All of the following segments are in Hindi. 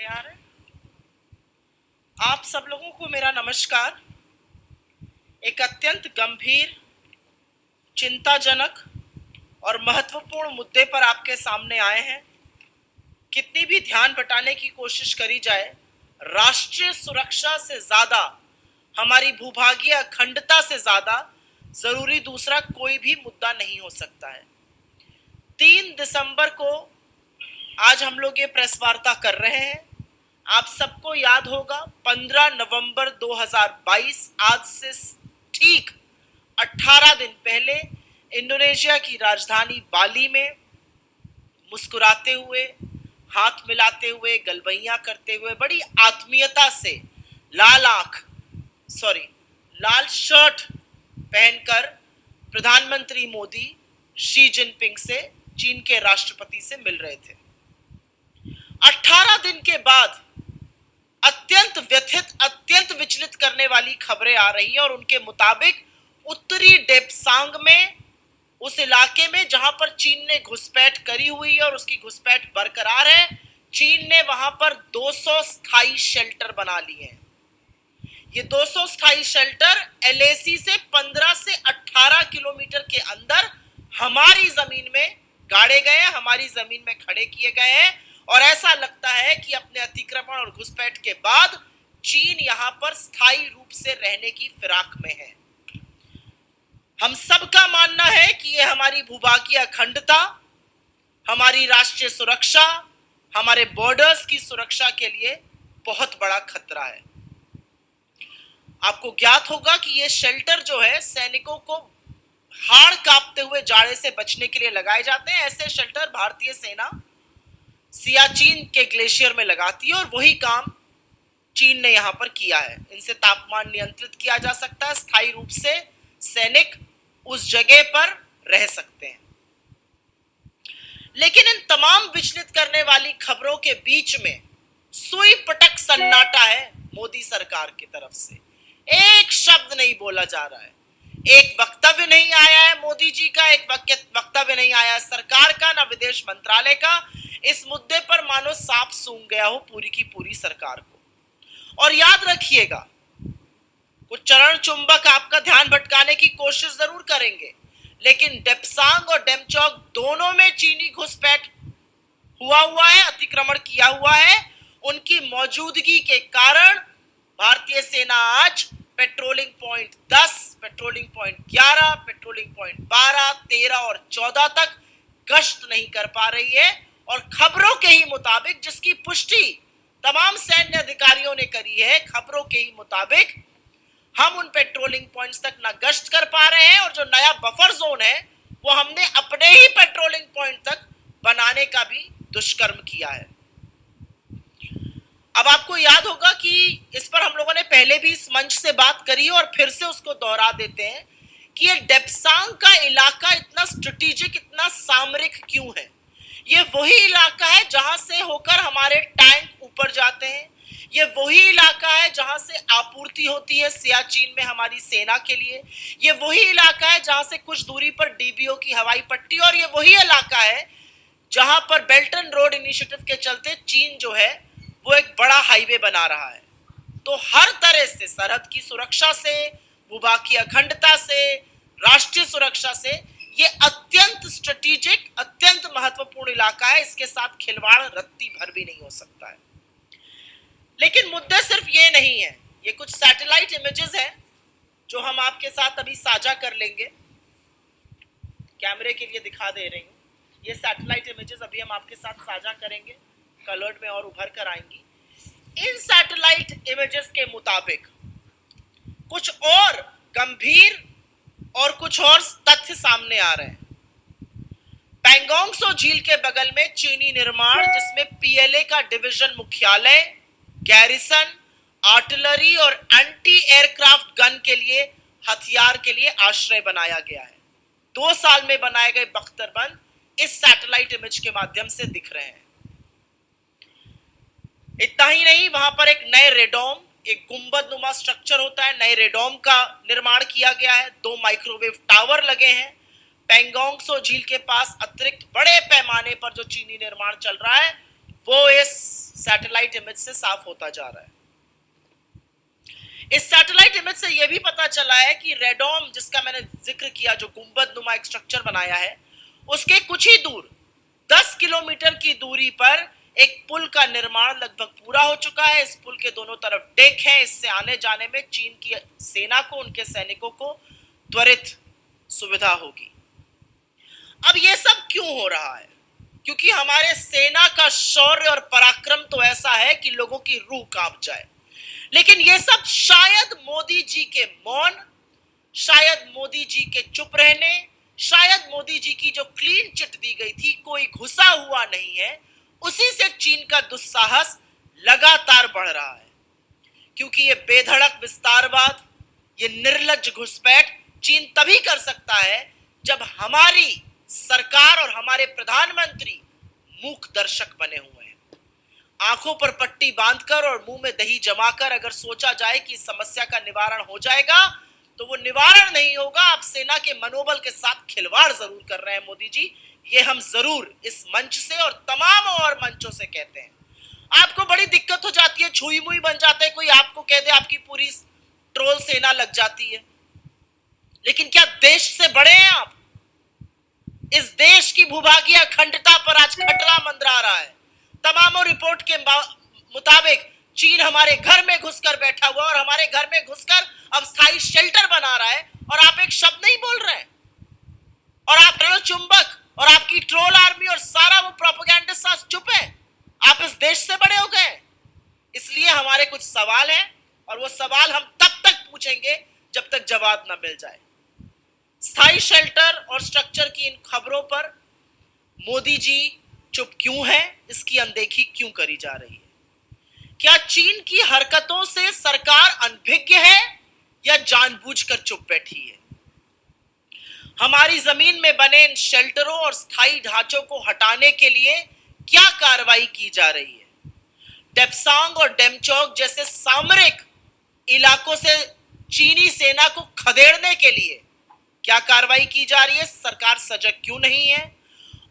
आ रहे हैं। आप सब लोगों को मेरा नमस्कार। एक अत्यंत गंभीर, चिंताजनक और महत्वपूर्ण मुद्दे पर आपके सामने आए हैं। कितनी भी ध्यान बटाने की कोशिश करी जाए, राष्ट्रीय सुरक्षा से ज्यादा, हमारी भूभागीय अखंडता से ज्यादा जरूरी दूसरा कोई भी मुद्दा नहीं हो सकता है। 3 दिसंबर को आज हम लोग ये प्रेस वार्ता कर रहे हैं। आप सबको याद होगा 15 नवंबर 2022, आज से ठीक 18 दिन पहले इंडोनेशिया की राजधानी बाली में मुस्कुराते हुए, हाथ मिलाते हुए, गलबैयां करते हुए, बड़ी आत्मीयता से लाल शर्ट पहनकर प्रधानमंत्री मोदी शी जिनपिंग से, चीन के राष्ट्रपति से मिल रहे थे। 18 दिन के बाद अत्यंत व्यथित, अत्यंत विचलित करने वाली खबरें आ रही हैं और उनके मुताबिक उत्तरी डेप्सांग में, उस इलाके में जहां पर चीन ने घुसपैठ करी हुई है और उसकी घुसपैठ बरकरार है, चीन ने वहां पर 200 स्थायी शेल्टर बना लिए हैं। ये 200 स्थायी शेल्टर एलएसी से 15 से 18 किलोमीटर के अंदर हमारी जमीन में गाड़े गए हैं, हमारी जमीन में खड़े किए गए हैं और ऐसा लगता है कि अपने अतिक्रमण और घुसपैठ के बाद चीन यहां पर स्थायी रूप से रहने की फिराक में है। हम सबका मानना है कि यह हमारी भूभागीय अखंडता, हमारी राष्ट्रीय सुरक्षा, हमारे बॉर्डर्स की सुरक्षा के लिए बहुत बड़ा खतरा है। आपको ज्ञात होगा कि यह शेल्टर जो है, सैनिकों को हाड़ कांपते हुए जाड़े से बचने के लिए लगाए जाते हैं। ऐसे शेल्टर भारतीय सेना सियाचिन के ग्लेशियर में लगाती है और वही काम चीन ने यहां पर किया है। इनसे तापमान नियंत्रित किया जा सकता है, स्थायी रूप से सैनिक उस जगह पर रह सकते हैं। लेकिन इन तमाम विचलित करने वाली खबरों के बीच में सुई पटक सन्नाटा है मोदी सरकार की तरफ से। एक शब्द नहीं बोला जा रहा है, एक वक्तव्य नहीं आया है मोदी जी का, एक वक्तव्य नहीं आया है सरकार का, ना विदेश मंत्रालय का। इस मुद्दे पर मानो सांप सूंघ गया हो पूरी की पूरी सरकार को। और याद रखिएगा, कुछ चरण चुंबक आपका ध्यान भटकाने की कोशिश जरूर करेंगे, लेकिन डेप्सांग और डेमचौक दोनों में चीनी घुसपैठ हुआ है, अतिक्रमण किया हुआ है। उनकी मौजूदगी के कारण भारतीय सेना आज patrolling point 10, patrolling point 11, patrolling point 12, 13 और 14 तक गश्त नहीं कर पा रही है। और खबरों के ही मुताबिक, जिसकी पुष्टि तमाम सैन्य अधिकारियों ने करी है, खबरों के ही मुताबिक हम उन पेट्रोलिंग पॉइंट्स तक ना गश्त कर पा रहे हैं और जो नया बफर जोन है वो हमने अपने ही पेट्रोलिंग पॉइंट तक बनाने का भी दुष्कर्म किया है। अब आपको याद होगा कि इस पर हम लोगों ने पहले भी इस मंच से बात करी और फिर से उसको दोहरा देते हैं कि ये डेप्सांग का इलाका इतना स्ट्रेटेजिक, इतना सामरिक क्यों है। ये वही इलाका है जहां से होकर हमारे टैंक ऊपर जाते हैं, ये वही इलाका है जहां से आपूर्ति होती है सियाचिन में हमारी सेना के लिए, ये वही इलाका है जहां से कुछ दूरी पर डीबीओ की हवाई पट्टी, और ये वही इलाका है जहां पर बेल्ट एंड रोड इनिशिएटिव के चलते चीन जो है वो एक बड़ा हाईवे बना रहा है। तो हर तरह से, सरहद की सुरक्षा से, भूभागीय अखंडता से, राष्ट्रीय सुरक्षा से, ये अत्यंत स्ट्रेटेजिक, अत्यंत महत्वपूर्ण इलाका है। इसके साथ खिलवाड़ रत्ती भर भी नहीं हो सकता है। लेकिन मुद्दे सिर्फ ये नहीं है, ये कुछ सैटेलाइट इमेजेस हैं जो हम आपके साथ अभी साझा कर लेंगे। कैमरे के लिए दिखा दे रही हूँ, ये सैटेलाइट इमेजेस अभी हम आपके साथ साझा करेंगे, कलर्ड में और उभर कर आएंगी। इन सैटेलाइट इमेजेस के मुताबिक कुछ और गंभीर और कुछ और तथ्य सामने आ रहे हैं। पैंगोंग त्सो झील के बगल में चीनी निर्माण, जिसमें पीएलए का डिवीजन मुख्यालय, गैरिसन, आर्टिलरी और एंटी एयरक्राफ्ट गन के लिए, हथियार के लिए आश्रय बनाया गया है। 2 साल में बनाए गए बख्तरबंद इस सैटेलाइट इमेज के माध्यम से दिख रहे हैं। इतना ही नहीं, वहां पर एक नए रेडोम, एक गुंबद नुमा स्ट्रक्चर होता है, नए रेडोम का निर्माण किया गया है। 2 माइक्रोवेव टावर लगे हैं। पैंगोंग त्सो झील के पास अतिरिक्त बड़े पैमाने पर जो चीनी निर्माण चल रहा है वो इस सैटेलाइट इमेज से साफ होता जा रहा है। इस सैटेलाइट इमेज से यह भी पता चला है कि रेडोम, जिसका मैंने जिक्र किया, जो गुंबद नुमा एक स्ट्रक्चर बनाया है, उसके कुछ ही दूर 10 किलोमीटर की दूरी पर एक पुल का निर्माण लगभग पूरा हो चुका है। इस पुल के दोनों तरफ डेक है। इससे आने जाने में चीन की सेना को, उनके सैनिकों को त्वरित सुविधा होगी। अब यह सब क्यों हो रहा है? क्योंकि हमारे सेना का शौर्य और पराक्रम तो ऐसा है कि लोगों की रूह कांप जाए। लेकिन यह सब शायद मोदी जी के मौन, शायद मोदी जी के चुप रहने, शायद मोदी जी की जो क्लीन चिट दी गई थी, कोई घुसा हुआ नहीं है, उसी से चीन का दुस्साहस लगातार बढ़ रहा है। क्योंकि ये बेधड़क विस्तारवाद, ये निर्लज्ज घुसपैठ चीन तभी कर सकता है जब हमारी सरकार और हमारे प्रधानमंत्री मूक दर्शक बने हुए हैं। आंखों पर पट्टी बांधकर और मुंह में दही जमाकर अगर सोचा जाए कि इस समस्या का निवारण हो जाएगा, तो वो निवारण नहीं होगा। आप सेना के मनोबल के साथ खिलवाड़ जरूर कर रहे हैं मोदी जी। ये हम जरूर इस मंच से और तमाम और मंचों से कहते हैं। आपको बड़ी दिक्कत हो जाती है, छुई मुई बन जाता है, कोई आपको कह दे, आपकी पूरी ट्रोल सेना लग जाती है। लेकिन क्या देश से बड़े हैं आप? इस देश की भूभागीय अखंडता पर आज खतरा मंडरा रहा है। तमाम रिपोर्ट के मुताबिक चीन हमारे घर में घुसकर बैठा हुआ और हमारे घर में घुसकर अब स्थायी शेल्टर बना रहा है, और आप एक शब्द नहीं बोल रहे हैं। और आप चुंबक और आपकी ट्रोल आर्मी और सारा वो प्रोपेगेंडिस्ट चुप है। आप इस देश से बड़े हो गए। इसलिए हमारे कुछ सवाल हैं, और वो सवाल हम तब तक पूछेंगे जब तक जवाब ना मिल जाए। स्थायी शेल्टर और स्ट्रक्चर की इन खबरों पर मोदी जी चुप क्यों है? इसकी अनदेखी क्यों करी जा रही है? क्या चीन की हरकतों से सरकार अनभिज्ञ है या जानबूझकर चुप बैठी है? हमारी जमीन में बने इन शेल्टरों और स्थायी ढांचों को हटाने के लिए क्या कार्रवाई की जा रही है? डेप्सांग और डेमचौक जैसे सामरिक इलाकों से चीनी सेना को खदेड़ने के लिए क्या कार्रवाई की जा रही है? सरकार सजग क्यों नहीं है?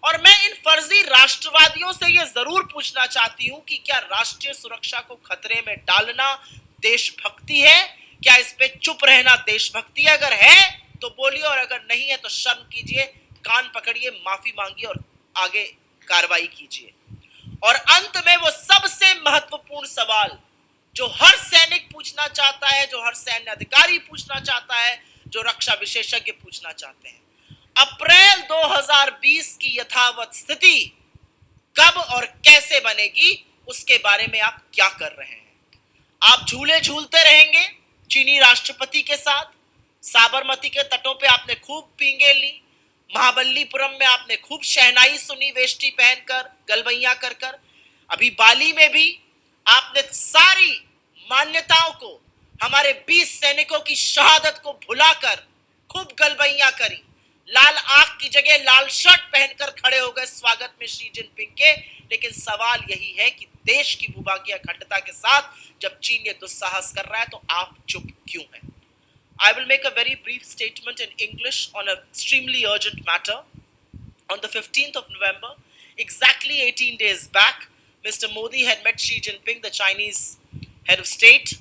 और मैं इन फर्जी राष्ट्रवादियों से यह जरूर पूछना चाहती हूं कि क्या राष्ट्रीय सुरक्षा को खतरे में डालना देशभक्ति है? क्या इस पे चुप रहना देशभक्ति? अगर है तो बोलिए, और अगर नहीं है तो शर्म कीजिए, कान पकड़िए, माफी मांगिए और आगे कार्रवाई कीजिए। और अंत में वो सबसे महत्वपूर्ण सवाल जो हर सैनिक पूछना चाहता है, जो हर सैन्य अधिकारी पूछना चाहता है, जो रक्षा विशेषज्ञ पूछना चाहते हैं, अप्रैल 2020 की यथावत स्थिति कब और कैसे बनेगी, उसके बारे में आप क्या कर रहे हैं? आप झूले झूलते रहेंगे चीनी राष्ट्रपति के साथ? साबरमती के तटों पे आपने खूब पींगे ली, महाबलीपुरम में आपने खूब शहनाई सुनी वेष्टी पहनकर, गलबैया कर कर। अभी बाली में भी आपने सारी मान्यताओं को, हमारे 20 सैनिकों की शहादत को भुलाकर खूब गलबैया करी। लाल आंख की जगह लाल शर्ट पहनकर खड़े हो गए स्वागत में शी जिनपिंग के। लेकिन सवाल यही है कि देश की भूभागीय अखंडता के साथ जब चीन ये दुस्साहस कर रहा है तो आप चुप क्यों हैं? I will make a very brief statement in English on an extremely urgent matter. On the 15th of November, exactly 18 days back, Mr. Modi had met Xi Jinping, the Chinese head of state.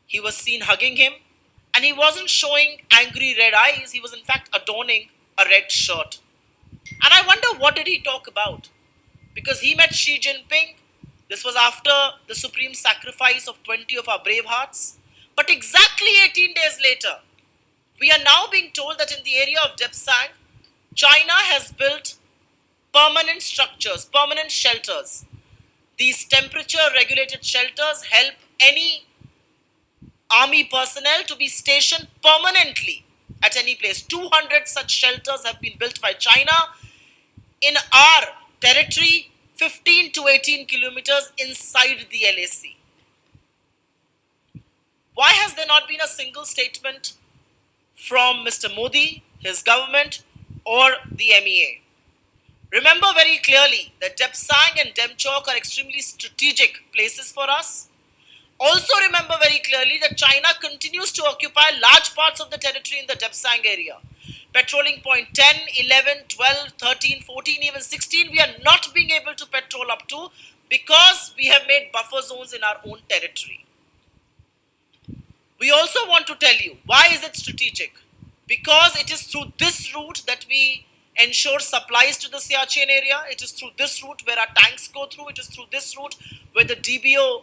He was seen hugging him, and he wasn't showing angry red eyes. He was in fact adorning a red shirt. And I wonder, what did he talk about? Because he met Xi Jinping. This was after the supreme sacrifice of 20 of our brave hearts. But exactly 18 days later, we are now being told that in the area of Depsang, China has built permanent structures, permanent shelters. These temperature-regulated shelters help any army personnel to be stationed permanently at any place. 200 such shelters have been built by China in our territory, 15 to 18 kilometers inside the LAC. Why has there not been a single statement from Mr. Modi, his government, or the MEA? Remember very clearly that Depsang and Demchok are extremely strategic places for us. Also remember very clearly that China continues to occupy large parts of the territory in the Depsang area. Patrolling point 10, 11, 12, 13, 14, even 16, we are not being able to patrol up to because we have made buffer zones in our own territory. We also want to tell you why is it strategic? Because it is through this route that we ensure supplies to the Siachen area. It is through this route where our tanks go through. It is through this route where the DBO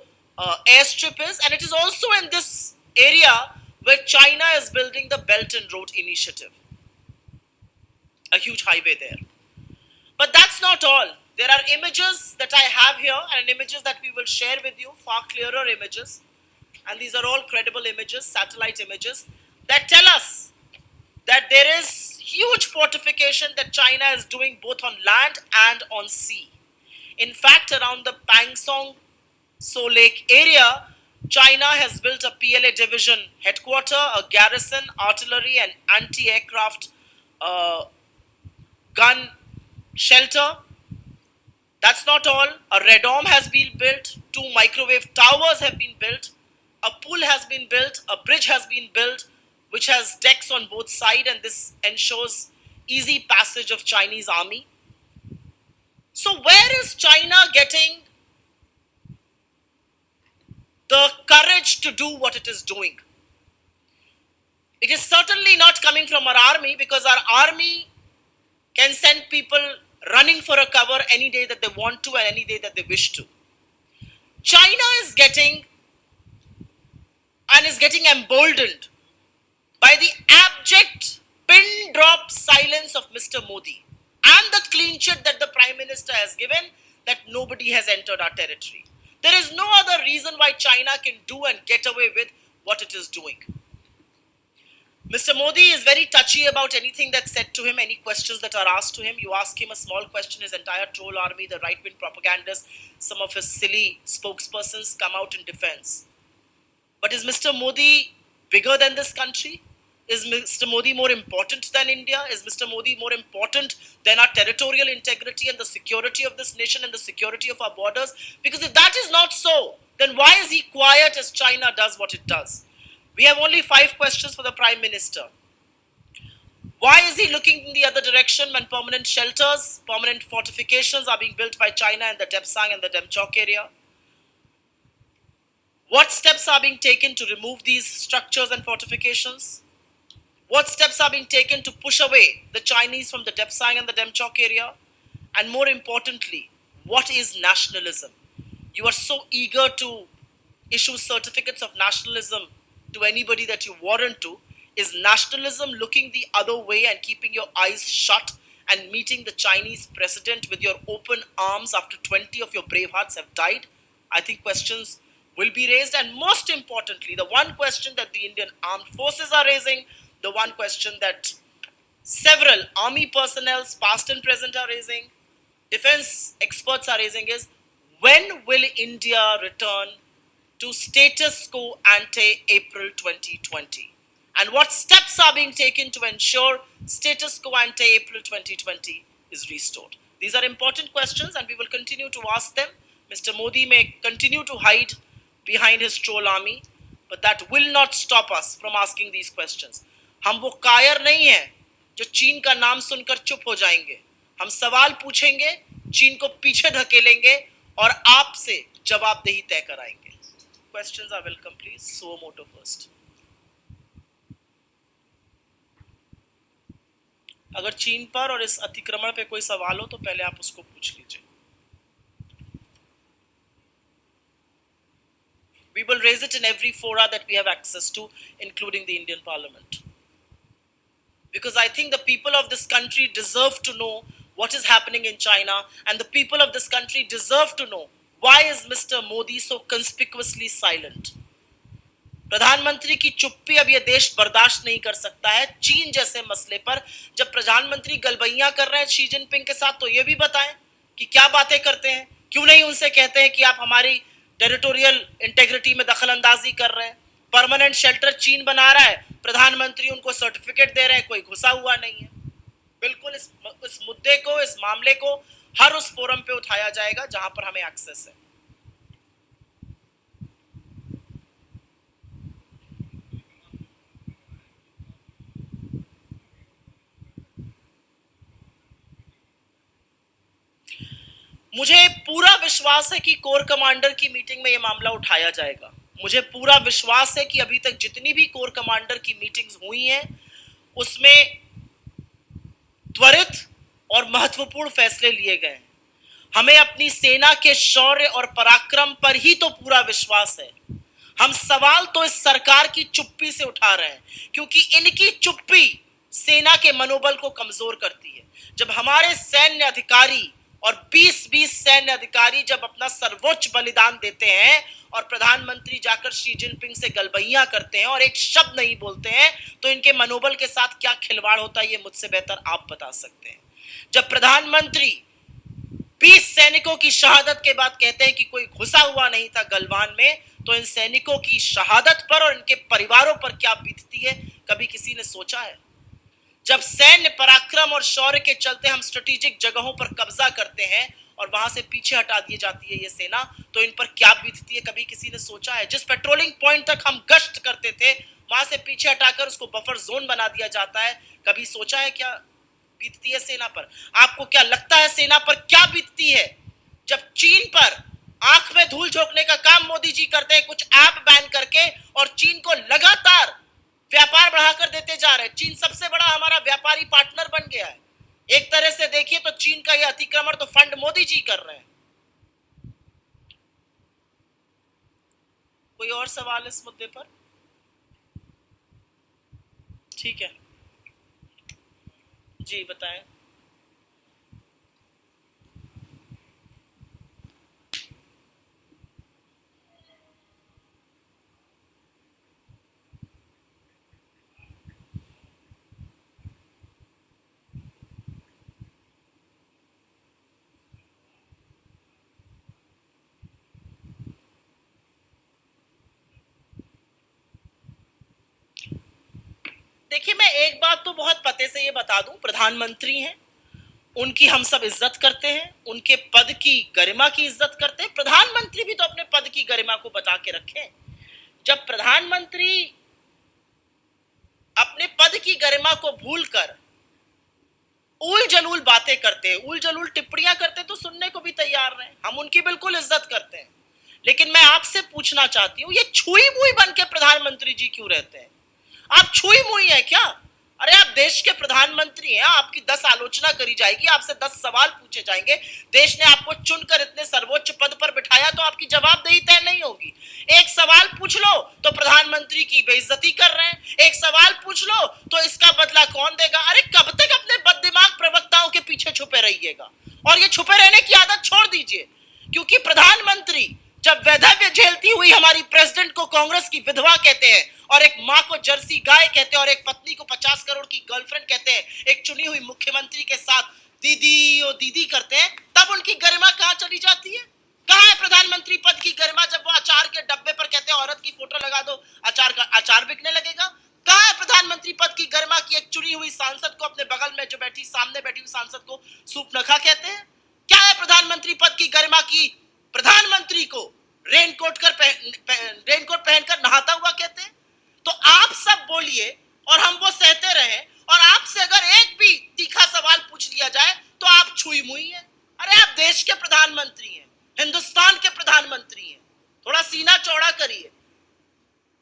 airstrip is. And it is also in this area where China is building the Belt and Road Initiative. A huge highway there. But that's not all. There are images that I have here and images that we will share with you, far clearer images. And these are all credible images, satellite images, that tell us that there is huge fortification that China is doing both on land and on sea. In fact, around the Pangsong So Lake area, China has built a PLA division headquarter, a garrison, artillery, and anti-aircraft gun shelter. That's not all. A radome has been built, 2 microwave towers have been built, a pool has been built, a bridge has been built, which has decks on both sides, and this ensures easy passage of Chinese army. So where is China getting the courage to do what it is doing? It is certainly not coming from our army, because our army can send people running for a cover any day that they want to and any day that they wish to. China is getting emboldened by the abject pin drop silence of Mr. Modi and the clean chit that the Prime Minister has given that nobody has entered our territory. There is no other reason why China can do and get away with what it is doing. Mr. Modi is very touchy about anything that's said to him, any questions that are asked to him. You ask him a small question, his entire troll army, the right-wing propagandists, some of his silly spokespersons come out in defense. But is Mr. Modi bigger than this country? Is Mr. Modi more important than India? Is Mr. Modi more important than our territorial integrity and the security of this nation and the security of our borders? Because if that is not so, then why is he quiet as China does what it does? We have only 5 questions for the Prime Minister. Why is he looking in the other direction when permanent shelters, permanent fortifications are being built by China in the Depsang and the Demchok area? What steps are being taken to remove these structures and fortifications? What steps are being taken to push away the Chinese from the Depsang and the Demchok area? And more importantly, what is nationalism? You are so eager to issue certificates of nationalism to anybody that you warrant to. Is nationalism looking the other way and keeping your eyes shut and meeting the Chinese president with your open arms after 20 of your brave hearts have died? I think questions will be raised, and most importantly, the one question that the Indian armed forces are raising, the one question that several army personnel, past and present, are raising, defense experts are raising, is when will India return to status quo ante April 2020? And what steps are being taken to ensure status quo ante April 2020 is restored? These are important questions and we will continue to ask them. Mr. Modi may continue to hide behind his troll army, but that will not stop us from asking these questions. हम वो कायर नहीं है जो चीन का नाम सुनकर चुप हो जाएंगे. हम सवाल पूछेंगे, चीन को पीछे धकेलेंगे और आपसे जवाबदेही तय कराएंगे. Questions are welcome, please. Suomoto first. अगर चीन पर और इस अतिक्रमण पे कोई सवाल हो तो पहले आप उसको पूछ लीजिए. We will raise it in every fora that we have access to, including the Indian Parliament. Because I think the people of this country deserve to know what is happening in China, and the people of this country deserve to know why is Mr. Modi so conspicuously silent. प्रधानमंत्री की चुप्पी अब यह देश बर्दाश्त नहीं कर सकता है. चीन जैसे मसले पर जब प्रधानमंत्री गलबैयां कर रहे हैं शी जिनपिंग के साथ, तो यह भी बताएं कि क्या बातें करते हैं. क्यों नहीं उनसे कहते हैं कि आप हमारी टेरिटोरियल इंटेग्रिटी में दखल अंदाजी कर रहे हैं. परमानेंट शेल्टर चीन बना रहा है, प्रधानमंत्री उनको सर्टिफिकेट दे रहे हैं, कोई घुसा हुआ नहीं है. बिल्कुल इस मुद्दे को, इस मामले को हर उस फोरम पे उठाया जाएगा जहां पर हमें एक्सेस है. मुझे पूरा विश्वास है कि कोर कमांडर की मीटिंग में यह मामला उठाया जाएगा। मुझे पूरा विश्वास है कि अभी तक जितनी भी कोर कमांडर की मीटिंग्स हुई हैं उसमें त्वरित और महत्वपूर्ण फैसले लिए गए हैं। हमें अपनी सेना के शौर्य और पराक्रम पर ही तो पूरा विश्वास है। हम सवाल तो इस सरकार की चुप्पी से उठा रहे हैं, क्योंकि इनकी चुप्पी सेना के मनोबल को कमजोर करती है। जब हमारे सैन्य अधिकारी और 20-20 सैन्य अधिकारी जब अपना सर्वोच्च बलिदान देते हैं और प्रधानमंत्री जाकर शी जिनपिंग से गलबैयां करते हैं और एक शब्द नहीं बोलते हैं, तो इनके मनोबल के साथ क्या खिलवाड़ होता है ये मुझसे बेहतर आप बता सकते हैं। जब प्रधानमंत्री 20 सैनिकों की शहादत के बाद कहते हैं कि कोई घुसा हुआ नहीं था गलवान में, तो इन सैनिकों की शहादत पर और इनके परिवारों पर क्या बीतती है, कभी किसी ने सोचा है? जब सैन्य पराक्रम और शौर्य के चलते हम स्ट्रेटेजिक जगहों पर कब्जा करते हैं और वहां से पीछे हटा दी जाती है ये सेना, तो इन पर क्या बीतती है, कभी किसी ने सोचा है? जिस पेट्रोलिंग पॉइंट तक हम गश्त करते थे वहां से पीछे हटाकर उसको बफर जोन बना दिया जाता है, कभी सोचा है क्या बीतती है सेना पर? आपको क्या लगता है सेना पर क्या बीतती है? जब चीन पर आंख में धूल झोंकने का काम मोदी जी करते हैं, कुछ ऐप बैन करके, और चीन को लगातार व्यापार बढ़ाकर देते जा रहे हैं। चीन सबसे बड़ा हमारा व्यापारी पार्टनर बन गया है। एक तरह से देखिए तो चीन का यह अतिक्रमण तो फंड मोदी जी कर रहे हैं। कोई और सवाल इस मुद्दे पर? ठीक है जी, बताएं। देखिए, मैं एक बात तो बहुत पते से ये बता दूं, प्रधानमंत्री हैं, उनकी हम सब इज्जत करते हैं, उनके पद की गरिमा की इज्जत करते हैं। प्रधानमंत्री भी तो अपने पद की गरिमा को बचा के रखें। जब प्रधानमंत्री अपने पद की गरिमा को भूलकर उल जलूल बातें करते हैं, उल जलूल टिप्पणियां करते हैं, तो सुनने को भी तैयार रहे। हम उनकी बिल्कुल इज्जत करते हैं, लेकिन मैं आपसे पूछना चाहती हूं, ये छुई मुई बन के प्रधानमंत्री जी क्यों रहते हैं? आप छुई मुई है क्या? अरे आप देश के प्रधानमंत्री हैं, आपकी 10 आलोचना करी जाएगी, आपसे 10 सवाल पूछे जाएंगे। देश ने आपको चुनकर इतने सर्वोच्च पद पर बिठाया, तो आपकी जवाबदेही तय नहीं होगी। एक सवाल पूछ लो तो प्रधानमंत्री की बेइज्जती कर रहे हैं, एक सवाल पूछ लो तो इसका बदला कौन देगा? अरे कब तक अपने बददिमाग प्रवक्ताओं के पीछे छुपे रहिएगा? और ये छुपे रहने की आदत छोड़ दीजिए, क्योंकि प्रधानमंत्री जब वैधव्य झेलती हुई हमारी प्रेसिडेंट को कांग्रेस की विधवा कहते हैं, और एक मां को जर्सी गाय कहते हैं, और एक पत्नी को 50 करोड़ की गर्लफ्रेंड कहते हैं, एक चुनी हुई मुख्यमंत्री के साथ दीदी और दीदी करते हैं, तब उनकी गरिमा कहां चली जाती है? कहां है प्रधानमंत्री पद की गरिमा जब वो अचार के डब्बे पर कहते हैं औरत की फोटो लगा दो, अचार बिकने लगेगा? कहां है प्रधानमंत्री पद की गरिमा की एक चुनी हुई सांसद को, अपने बगल में जो बैठी सामने बैठी हुई सांसद को सूप नखा कहते हैं? क्या है प्रधानमंत्री पद की गरिमा की प्रधानमंत्री को रेनकोट पहनकर नहाता हुआ कहते हैं? तो आप सब बोलिए और हम वो सहते रहें, और आपसे अगर एक भी तीखा सवाल पूछ लिया जाए तो आप छुई मुई हैं। अरे आप देश के प्रधानमंत्री हैं, हिंदुस्तान के प्रधानमंत्री हैं, थोड़ा सीना चौड़ा करिए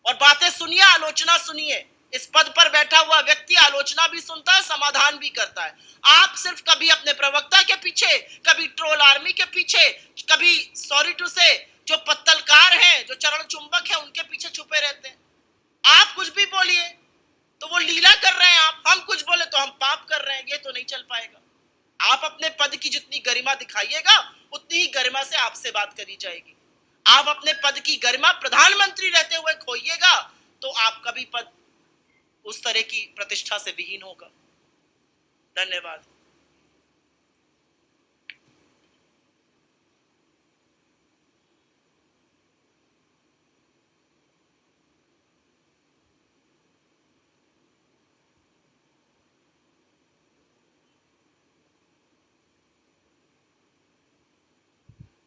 और बातें सुनिए, आलोचना सुनिए। इस पद पर बैठा हुआ व्यक्ति आलोचना भी सुनता है, समाधान भी करता है। आप सिर्फ कभी अपने प्रवक्ता के पीछे, कभी ट्रोल आर्मी के पीछे, कभी सॉरी टू से जो पत्तलकार हैं, जो चरण चुंबक हैं, उनके पीछे छुपे रहते हैं। आप कुछ भी बोलिए तो वो लीला कर रहे हैं, हम कुछ बोले तो हम पाप कर रहे हैं। ये तो नहीं चल पाएगा। आप अपने पद की जितनी गरिमा दिखाइएगा, उतनी ही गरिमा से आपसे बात करी जाएगी। आप अपने पद की गरिमा प्रधानमंत्री रहते हुए खोइएगा तो आपका भी पद उस तरह की प्रतिष्ठा से विहीन होगा। धन्यवाद।